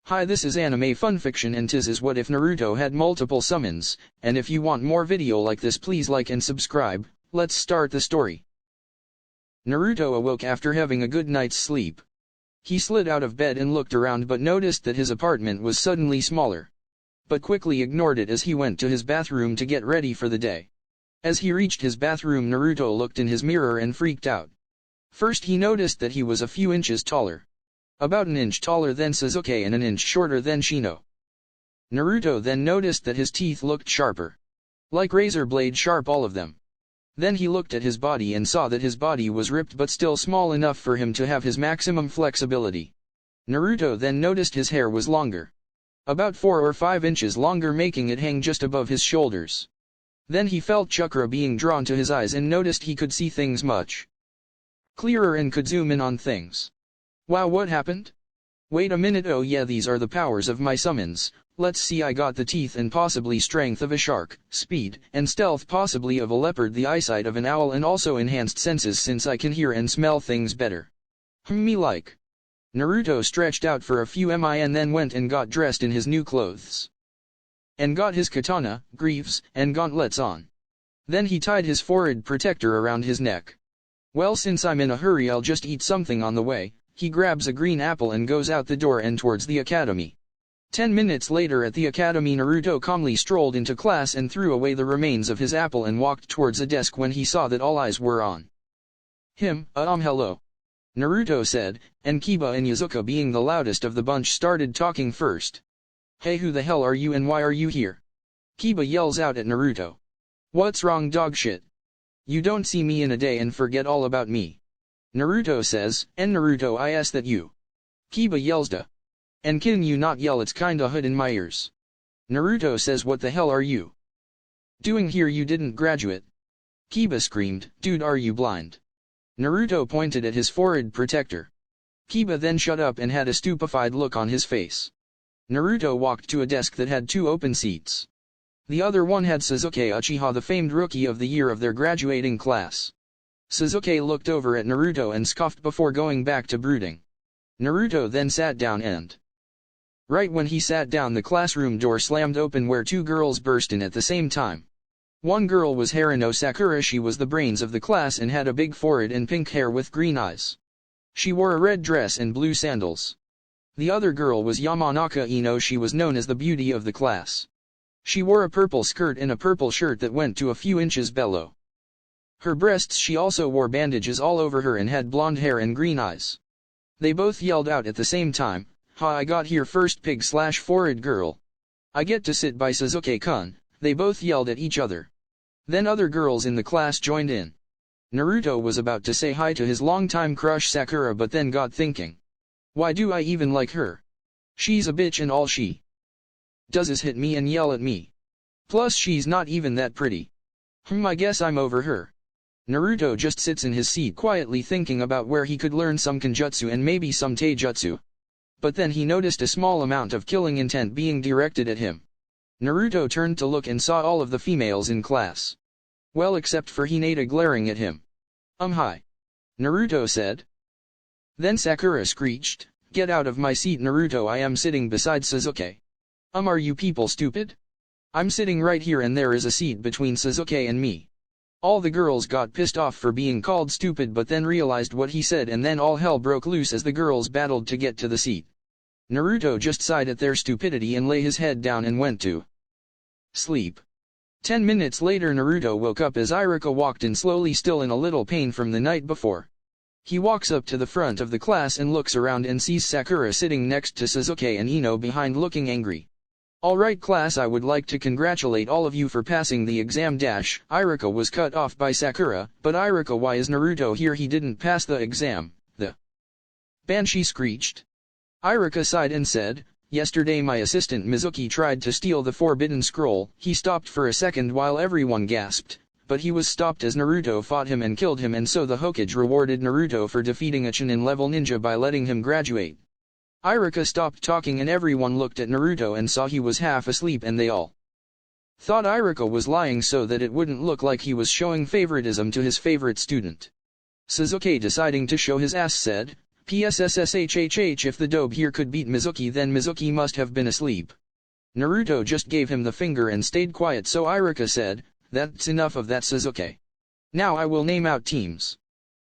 Hi, this is anime funfiction and this is what if Naruto had multiple summons, and if you want more video like this please like and subscribe. Let's start the story. Naruto awoke after having a good night's sleep. He slid out of bed and looked around but noticed that his apartment was suddenly smaller. But quickly ignored it as he went to his bathroom to get ready for the day. As he reached his bathroom, Naruto looked in his mirror and freaked out. First he noticed that he was a few inches taller. About an inch taller than Sasuke and an inch shorter than Shino. Naruto then noticed that his teeth looked sharper. Like razor blade sharp, all of them. Then he looked at his body and saw that his body was ripped but still small enough for him to have his maximum flexibility. Naruto then noticed his hair was longer. About 4 or 5 inches longer, making it hang just above his shoulders. Then he felt chakra being drawn to his eyes and noticed he could see things much clearer and could zoom in on things. Wow, what happened? Wait a minute, oh yeah, these are the powers of my summons. Let's see, I got the teeth and possibly strength of a shark, speed and stealth possibly of a leopard, the eyesight of an owl, and also enhanced senses since I can hear and smell things better. Me like. Naruto stretched out for a few minutes and then went and got dressed in his new clothes. And got his katana, greaves, and gauntlets on. Then he tied his forehead protector around his neck. Well, since I'm in a hurry, I'll just eat something on the way. He grabs a green apple and goes out the door and towards the academy. 10 minutes later at the academy, Naruto calmly strolled into class and threw away the remains of his apple and walked towards a desk when he saw that all eyes were on him. Hello. Naruto said, and Kiba and Yazuka, being the loudest of the bunch, started talking first. Hey, who the hell are you and why are you here? Kiba yells out at Naruto. What's wrong, dog shit? You don't see me in a day and forget all about me. Naruto says, and Naruto, I ask that you. Kiba yells, duh. And can you not yell, it's kinda hood in my ears. Naruto says, what the hell are you doing here, you didn't graduate? Kiba screamed, dude, are you blind? Naruto pointed at his forehead protector. Kiba then shut up and had a stupefied look on his face. Naruto walked to a desk that had 2 open seats. The other one had Sasuke Uchiha, the famed rookie of the year of their graduating class. Sasuke looked over at Naruto and scoffed before going back to brooding. Naruto then sat down and right when he sat down, the classroom door slammed open where 2 girls burst in at the same time. One girl was Haruno Sakura. She was the brains of the class and had a big forehead and pink hair with green eyes. She wore a red dress and blue sandals. The other girl was Yamanaka Ino. She was known as the beauty of the class. She wore a purple skirt and a purple shirt that went to a few inches below her breasts. She also wore bandages all over her and had blonde hair and green eyes. They both yelled out at the same time, ha, I got here first, pig/forehead girl. I get to sit by Sasuke-kun. They both yelled at each other. Then other girls in the class joined in. Naruto was about to say hi to his longtime crush Sakura but then got thinking. Why do I even like her? She's a bitch and all she does is hit me and yell at me. Plus she's not even that pretty. I guess I'm over her. Naruto just sits in his seat quietly thinking about where he could learn some kenjutsu and maybe some taijutsu. But then he noticed a small amount of killing intent being directed at him. Naruto turned to look and saw all of the females in class. Well, except for Hinata glaring at him. Hi. Naruto said. Then Sakura screeched, get out of my seat, Naruto, I am sitting beside Sasuke. Are you people stupid? I'm sitting right here and there is a seat between Sasuke and me. All the girls got pissed off for being called stupid but then realized what he said and then all hell broke loose as the girls battled to get to the seat. Naruto just sighed at their stupidity and lay his head down and went to sleep. 10 minutes later Naruto woke up as Iruka walked in slowly, still in a little pain from the night before. He walks up to the front of the class and looks around and sees Sakura sitting next to Sasuke and Ino behind looking angry. Alright class, I would like to congratulate all of you for passing the exam dash. Iruka was cut off by Sakura, but Iruka, why is Naruto here? He didn't pass the exam. The Banshee screeched. Iruka sighed and said, yesterday my assistant Mizuki tried to steal the forbidden scroll. He stopped for a second while everyone gasped, but he was stopped as Naruto fought him and killed him, and so the Hokage rewarded Naruto for defeating a Chunin level ninja by letting him graduate. Iruka stopped talking and everyone looked at Naruto and saw he was half asleep, and they all thought Iruka was lying so that it wouldn't look like he was showing favoritism to his favorite student. Sasuke, deciding to show his ass, said, PSSSHHH, if the dobe here could beat Mizuki, then Mizuki must have been asleep. Naruto just gave him the finger and stayed quiet, so Iruka said, "That's enough of that, Sasuke. Now I will name out teams.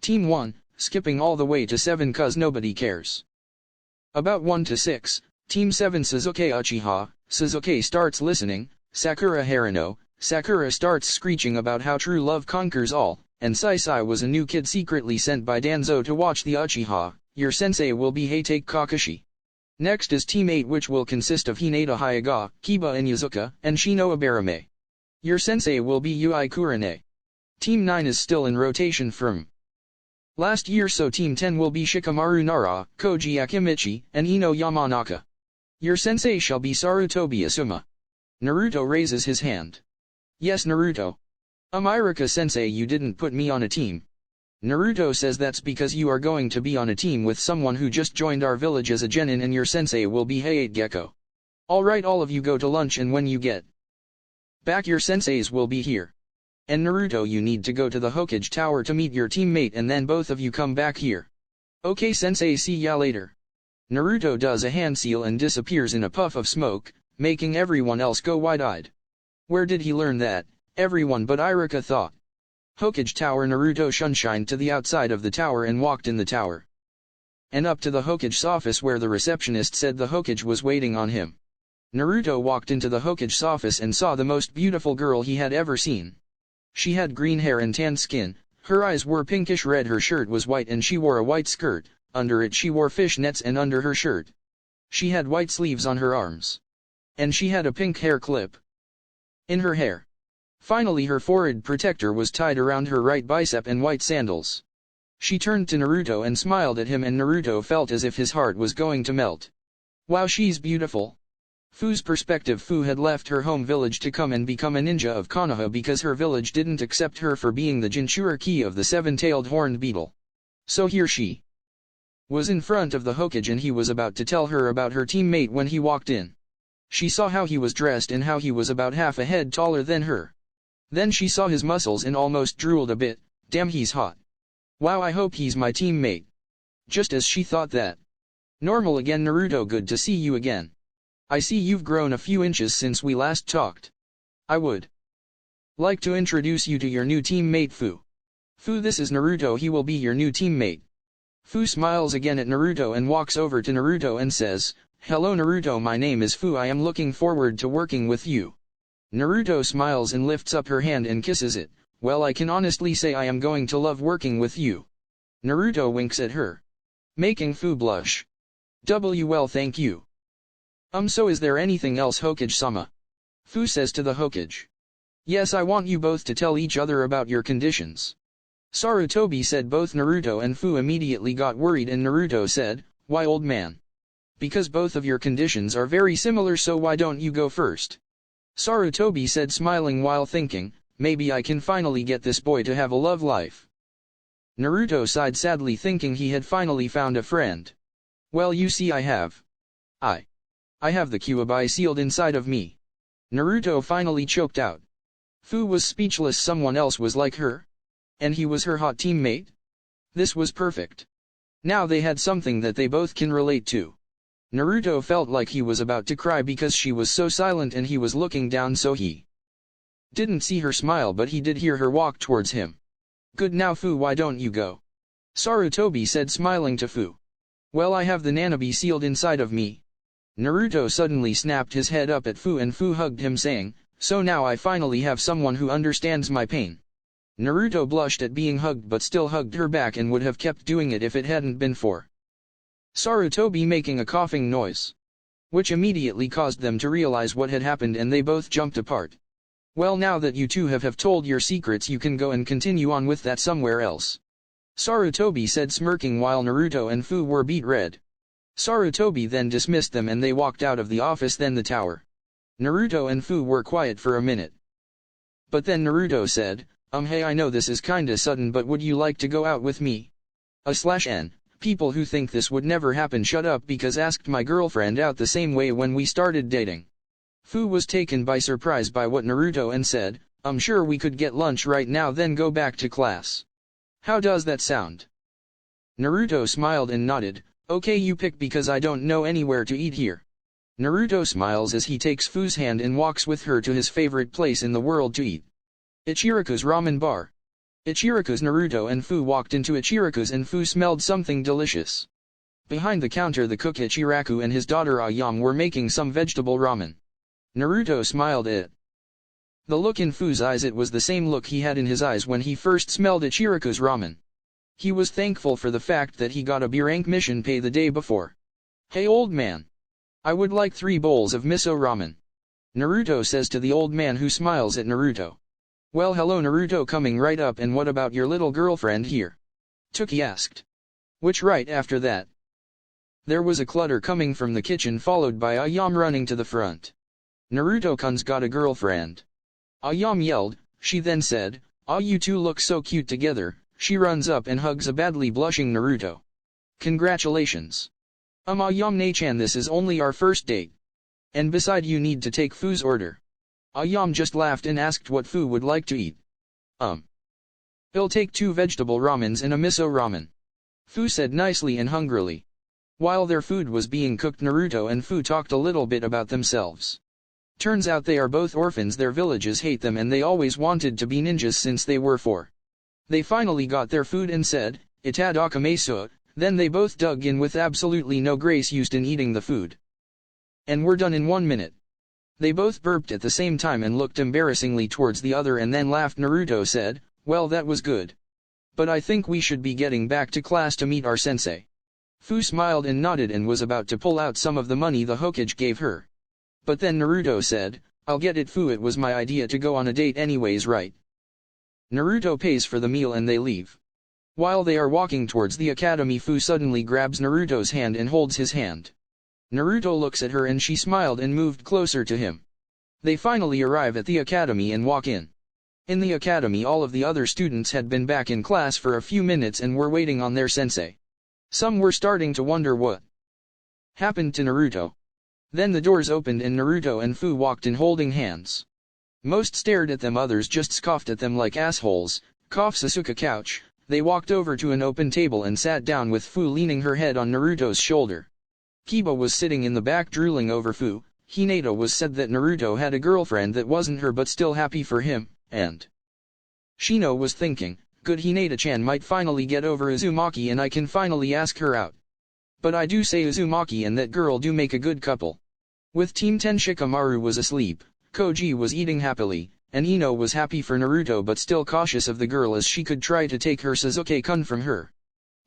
Team 1, skipping all the way to 7 cause nobody cares. About 1 to 6, Team 7 Sasuke Uchiha. Sasuke starts listening, Sakura Haruno. Sakura starts screeching about how true love conquers all, and Sai was a new kid secretly sent by Danzo to watch the Uchiha. Your sensei will be Heitake Kakashi. Next is Team 8, which will consist of Hinata Hyuga, Kiba and Yuzuka, and Shino Abarame. Your sensei will be Ui Kurane. Team 9 is still in rotation from last year, so Team 10 will be Shikamaru Nara, Koji Akimichi, and Ino Yamanaka. Your sensei shall be Sarutobi Asuma. Naruto raises his hand. Yes, Naruto. Iruka sensei, you didn't put me on a team. Naruto says that's because you are going to be on a team with someone who just joined our village as a genin, and your sensei will be Hayate Gecko. Alright, all of you go to lunch, and when you get back your senseis will be here. And Naruto, you need to go to the Hokage Tower to meet your teammate, and then both of you come back here. Okay sensei, see ya later. Naruto does a hand seal and disappears in a puff of smoke, making everyone else go wide-eyed. Where did he learn that? Everyone but Iruka thought. Hokage Tower. Naruto shunshined to the outside of the tower and walked in the tower and up to the Hokage's office, where the receptionist said the Hokage was waiting on him. Naruto walked into the Hokage's office and saw the most beautiful girl he had ever seen. She had green hair and tan skin, her eyes were pinkish red, her shirt was white and she wore a white skirt, under it she wore fishnets, and under her shirt she had white sleeves on her arms. And she had a pink hair clip in her hair. Finally, her forehead protector was tied around her right bicep and white sandals. She turned to Naruto and smiled at him, and Naruto felt as if his heart was going to melt. Wow, she's beautiful. Fu's perspective. Fu had left her home village to come and become a ninja of Konoha because her village didn't accept her for being the Jinchuriki of the seven-tailed horned beetle. So here she was in front of the Hokage, and he was about to tell her about her teammate when he walked in. She saw how he was dressed and how he was about half a head taller than her. Then she saw his muscles and almost drooled a bit. Damn, he's hot. Wow, I hope he's my teammate. Just as she thought that. Normal again. Naruto, good to see you again. I see you've grown a few inches since we last talked. I would like to introduce you to your new teammate Fu. Fu, this is Naruto, he will be your new teammate. Fu smiles again at Naruto and walks over to Naruto and says, "Hello Naruto, my name is Fu, I am looking forward to working with you." Naruto smiles and lifts up her hand and kisses it. Well, I can honestly say I am going to love working with you. Naruto winks at her, making Fu blush. Well, thank you. So is there anything else, Hokage-sama? Fu says to the Hokage. Yes, I want you both to tell each other about your conditions. Sarutobi said. Both Naruto and Fu immediately got worried, and Naruto said, "Why, old man?" "Because both of your conditions are very similar, so why don't you go first?" Sarutobi said, smiling while thinking, maybe I can finally get this boy to have a love life. Naruto sighed sadly, thinking he had finally found a friend. Well, you see, I have the Kyuubi sealed inside of me. Naruto finally choked out. Fu was speechless. Someone else was like her? And he was her hot teammate? This was perfect. Now they had something that they both can relate to. Naruto felt like he was about to cry because she was so silent and he was looking down, so he didn't see her smile, but he did hear her walk towards him. Good, now Fu, why don't you go? Sarutobi said, smiling to Fu. Well, I have the Nanabi sealed inside of me. Naruto suddenly snapped his head up at Fu, and Fu hugged him, saying, so now I finally have someone who understands my pain. Naruto blushed at being hugged but still hugged her back and would have kept doing it if it hadn't been for Sarutobi making a coughing noise, which immediately caused them to realize what had happened, and they both jumped apart. Well, now that you two have told your secrets, you can go and continue on with that somewhere else. Sarutobi said, smirking, while Naruto and Fu were beet red. Sarutobi then dismissed them and they walked out of the office, then the tower. Naruto and Fu were quiet for a minute. But then Naruto said, hey, I know this is kinda sudden, but would you like to go out with me? /N. People who think this would never happen shut up, because asked my girlfriend out the same way when we started dating. Fu was taken by surprise by what Naruto and said, I'm sure we could get lunch right now then go back to class. How does that sound? Naruto smiled and nodded. Okay, you pick because I don't know anywhere to eat here. Naruto smiles as he takes Fu's hand and walks with her to his favorite place in the world to eat. Ichiraku's ramen bar. Ichiraku's Naruto and Fu walked into Ichiraku's and Fu smelled something delicious. Behind the counter the cook Ichiraku and his daughter Ayam were making some vegetable ramen. Naruto smiled at the look in Fu's eyes. It was the same look he had in his eyes when he first smelled Ichiraku's ramen. He was thankful for the fact that he got a B-rank mission pay the day before. Hey old man. I would like 3 bowls of miso ramen. Naruto says to the old man who smiles at Naruto. Well hello Naruto, coming right up, and what about your little girlfriend here? Tuki asked. Which right after that? There was a clutter coming from the kitchen followed by Ayam running to the front. Naruto-kun's got a girlfriend. Ayam yelled. She then said, "Ah, you two look so cute together." She runs up and hugs a badly blushing Naruto. Congratulations. Ayam-ne-chan, this is only our first date. And beside, you need to take Fu's order. Ayam just laughed and asked what Fu would like to eat. He'll take 2 vegetable ramens and a miso ramen. Fu said nicely and hungrily. While their food was being cooked, Naruto and Fu talked a little bit about themselves. Turns out they are both orphans, their villages hate them, and they always wanted to be ninjas since they were 4. They finally got their food and said, "Itadakimasu," then they both dug in with absolutely no grace used in eating the food. And we're done in 1 minute. They both burped at the same time and looked embarrassingly towards the other and then laughed. Naruto said, "Well, that was good. But I think we should be getting back to class to meet our sensei." Fu smiled and nodded and was about to pull out some of the money the Hokage gave her. But then Naruto said, "I'll get it Fu, it was my idea to go on a date anyways, right?" Naruto pays for the meal and they leave. While they are walking towards the academy, Fu suddenly grabs Naruto's hand and holds his hand. Naruto looks at her and she smiled and moved closer to him. They finally arrive at the academy and walk in. In the academy, all of the other students had been back in class for a few minutes and were waiting on their sensei. Some were starting to wonder what happened to Naruto. Then the doors opened and Naruto and Fu walked in holding hands. Most stared at them, others just scoffed at them like assholes. Sasuke couch. They walked over to an open table and sat down with Fu leaning her head on Naruto's shoulder. Kiba was sitting in the back drooling over Fu. Hinata was said that Naruto had a girlfriend that wasn't her but still happy for him, and Shino was thinking, good, Hinata-chan might finally get over Uzumaki and I can finally ask her out. But I do say Uzumaki and that girl do make a good couple. With Team 10, Shikamaru was asleep, Koji was eating happily, and Ino was happy for Naruto but still cautious of the girl as she could try to take her Sasuke-kun from her.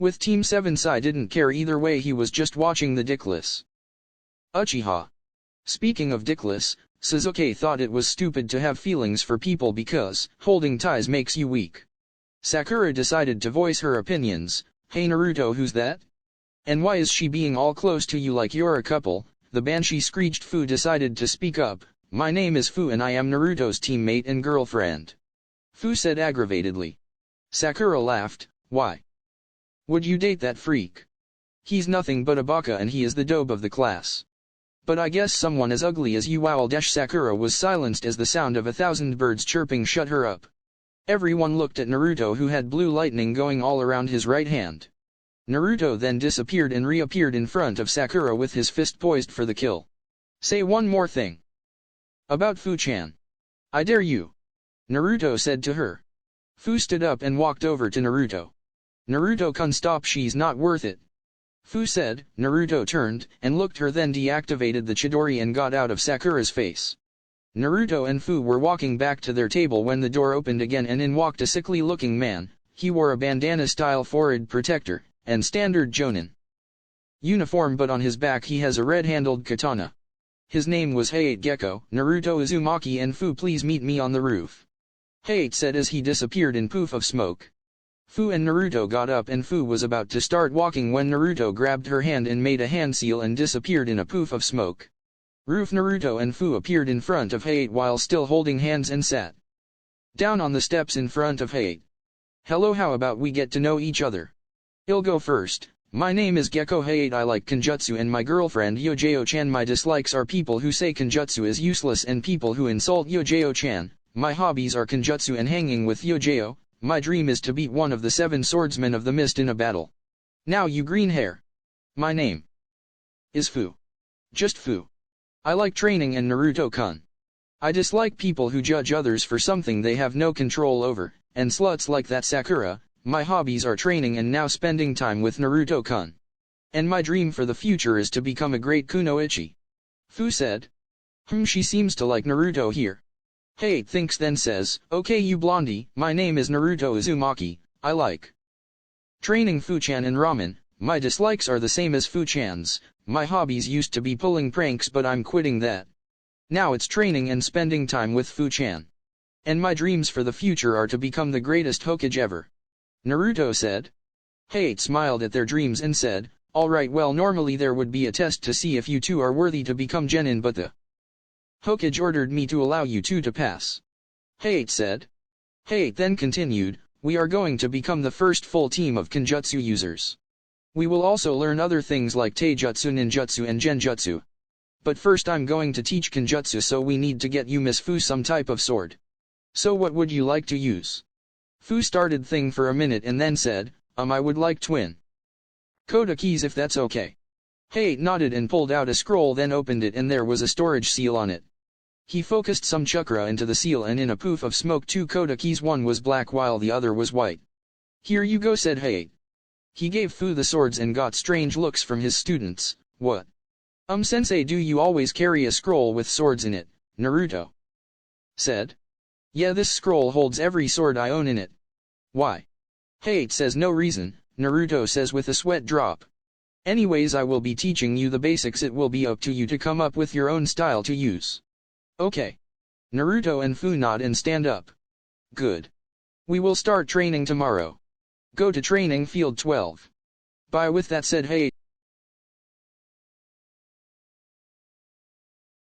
With Team 7, Sai didn't care either way, he was just watching the dickless Uchiha. Speaking of dickless, Sasuke thought it was stupid to have feelings for people because holding ties makes you weak. Sakura decided to voice her opinions. "Hey Naruto, who's that? And why is she being all close to you like you're a couple?" The banshee screeched. Fu decided to speak up. "My name is Fu and I am Naruto's teammate and girlfriend." Fu said aggravatedly. Sakura laughed. "Why would you date that freak? He's nothing but a baka and he is the dope of the class. But I guess someone as ugly as you." While Sakura was silenced as the sound of 1,000 birds chirping shut her up. Everyone looked at Naruto, who had blue lightning going all around his right hand. Naruto then disappeared and reappeared in front of Sakura with his fist poised for the kill. "Say one more thing about Fu-chan. I dare you," Naruto said to her. Fu stood up and walked over to Naruto. "Naruto-kun, stop, she's not worth it," Fu said. Naruto turned and looked her, then deactivated the Chidori and got out of Sakura's face. Naruto and Fu were walking back to their table when the door opened again and in walked a sickly-looking man. He wore a bandana-style forehead protector and standard jonin uniform, but on his back he has a red-handled katana. His name was Hayate Gecko. "Naruto, Uzumaki and Fu, please meet me on the roof," Hayate said as he disappeared in poof of smoke. Fu and Naruto got up and Fu was about to start walking when Naruto grabbed her hand and made a hand seal and disappeared in a poof of smoke. Naruto and Fu appeared in front of Hayate while still holding hands and sat down on the steps in front of Hayate. "Hello, how about we get to know each other? I'll go first. My name is Gecko Hayate. I like Kenjutsu and my girlfriend Yojeo-chan. My dislikes are people who say Kenjutsu is useless and people who insult Yojeo-chan. My hobbies are Kenjutsu and hanging with Yojeo. My dream is to beat one of the 7 swordsmen of the mist in a battle." Now you green hair. My name is Fu. Just Fu. I like training and Naruto-kun. I dislike people who judge others for something they have no control over, and sluts like that Sakura. My hobbies are training and now spending time with Naruto-kun. And my dream for the future is to become a great kunoichi. Fu said. She seems to like Naruto here. Hey thinks then says, okay you blondie, my name is Naruto Uzumaki, I like training Fu-chan and ramen. My dislikes are the same as Fu-chan's. My hobbies used to be pulling pranks but I'm quitting that. Now it's training and spending time with Fu-chan. And my dreams for the future are to become the greatest Hokage ever. Naruto said. Hayate smiled at their dreams and said, alright well normally there would be a test to see if you two are worthy to become genin but the Hokage ordered me to allow you two to pass. Hayate said. Hayate then continued, we are going to become the first full team of Kenjutsu users. We will also learn other things like Taijutsu, Ninjutsu and Genjutsu. But first I'm going to teach Kenjutsu so we need to get you Miss Fu some type of sword. So what would you like to use? Fu started thinking for a minute and then said, I would like twin Koda keys if that's okay. Hayate nodded and pulled out a scroll then opened it and there was a storage seal on it. He focused some chakra into the seal and in a poof of smoke 2 Koda keys, one was black while the other was white. Here you go said Hayate. He gave Fu the swords and got strange looks from his students. What? Sensei, do you always carry a scroll with swords in it? Naruto said. Yeah, this scroll holds every sword I own in it. Why? Hayate says no reason, Naruto says with a sweat drop. Anyways I will be teaching you the basics, it will be up to you to come up with your own style to use. Okay. Naruto and Fu nod and stand up. Good. We will start training tomorrow. Go to training field 12. Bye. With that said Hayate